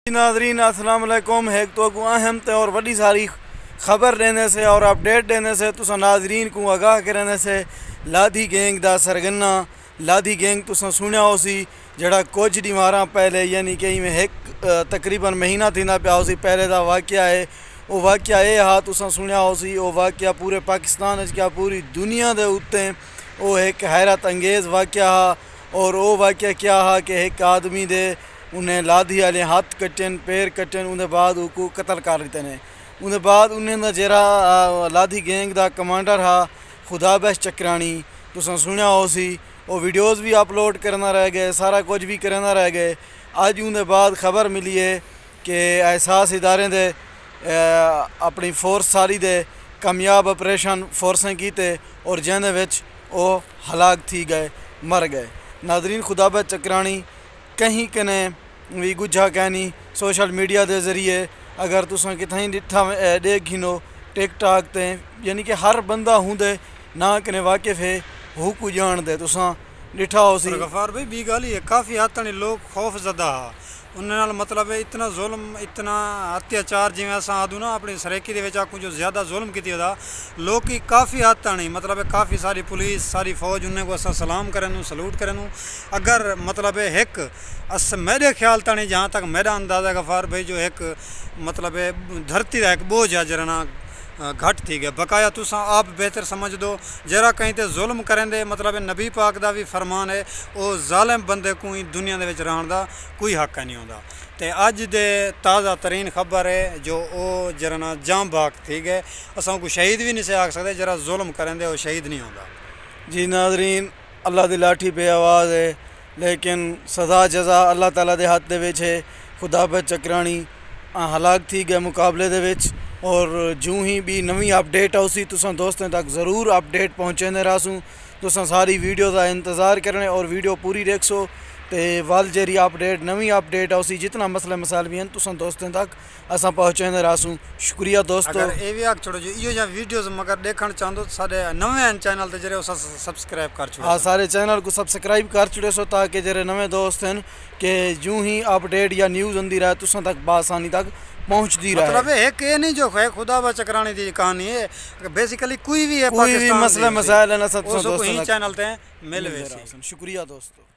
ناظرین السلام علیکم ایک تو اہم تے اور وڈی ساری خبر دینے سے اور اپڈیٹ دینے سے تسا ناظرین کو آگاہ کرنے سے لادھی گینگ دا سرگنا لادھی گینگ تسا سنیا ہو سی جڑا کچھ دیواراں پہلے یعنی کہ میں ایک تقریباً مہینہ تھینا پیا ہو سی پہلے دا واقعہ ہے وہ واقعہ یہ ہا تسا سنیا ہو سی وہ واقعہ پورے پاکستان کیا پوری دنیا دے اوتے وہ ایک حیرت انگیز واقعہ ہا اور وہ واقعہ کیا ہا کہ ایک آدمی دے انہیں لادھی والے ہاتھ کٹن پیر کٹن اندر بعد کو قتل کر لیتے ہیں اندر بعد انہیں دا جرا لادھی گینگ دا کمانڈر ہا خدا بخش چکرانی تساں سنیا ہو سی وہ ویڈیوز بھی اپلوڈ کرنا رہ گئے سارا کچھ بھی کرنا رہ گئے اج اندر بعد خبر ملی ہے کہ احساس ادارے دے اپنی فورس ساری دے کامیاب آپریشن فورسیں کیتے اور جہاں وچ وہ ہلاک تھی گئے مر گئے ناظرین خدا بخش چکرانی کہیں کنے بھی گجھا کہنی سوشل میڈیا دے ذریعے اگر تساں کتھائیں ڈٹھا دیکھ گھنو ٹک ٹاک تے یعنی کہ ہر بندہ ہوں دے نہ کنے واقف ہے ہو کو جان دے تساں ڈٹھا ہو سی غفار بھائی بھی گالی ہے کافی حد تک لوگ خوف زدہ ہا انہوں مطلب ہے اتنا ظلم اتنا اتیاچار جی ایسا آدھو نا اپنی سریکی دے وچ آکوں جو زیادہ ظلم کی تھی دا لوگ کی کافی حد تک نہیں مطلب ہے کافی ساری پولیس ساری فوج انہیں کو ایسا سلام کرنوں سلوٹ کرنوں اگر مطلب ہے ایک میرے خیال تک نہیں جہاں تک میرا اندازہ غفار بھائی جو ایک مطلب ہے دھرتی دا ایک بوجھ ہے جرنا گھٹ تھی گیا بقایا تساں آپ بہتر سمجھ دو جرا کہیں تے ظلم کریں دے مطلب نبی پاک دا بھی فرمان ہے وہ ظالم بندے کو ہی دنیا دے وچ رہن دا کوئی حق نہیں ہوندا تے اج دے تازہ ترین خبر ہے جو او جرنا جام باغ تھی گئے اساں کو شہید بھی نہیں سے آکھ سکتے جرا ظلم کریں دے وہ شہید نہیں ہوندا جی ناظرین اللہ دی لاٹھی پہ آواز ہے لیکن سزا جزا اللہ تعالیٰ دے ہاتھ دے وچ ہے خدا بخش چکرانی ہلاک تھی گئے مقابلے دے وچ اور جو ہی بھی نویں اپڈیٹ آؤ سی تساں دوستیں تک ضرور اپڈیٹ پہنچے رہسوں تساں ساری ویڈیو کا انتظار کرنے اور ویڈیو پوری دیکھو تے وال جیری اپڈیٹ نویں اپڈیٹ آؤ سی جتنا مسئلہ مسائل بھی ہیں تساں دوستیں تک اساں پہنچے رہسوں شکریہ دوستو اگر اے وی آکھ چھوڑو جو ایو جا ویڈیوز مگر دیکھن چاہندو سارے نویں چینل تے جڑے اس سبسکرائب کر چھوڑو ہاں سارے چینل کو سبسکرائب کر چھوڑے سو تاکہ جڑے نویں دوست ہیں کہ جو ہی اپڈیٹ یا نیوز اندی رہے تساں تک بآسانی تک پہنچ دی رہا ہے مطلب ایک یہ نہیں جو ہے خدا بخش چکرانی دی کہانی ہے بیسیکلی کوئی بھی ہے کوئی بھی مسئلہ مسائل ہے نا سب دوستوں چینل تے مل ویسی شکریہ دوستو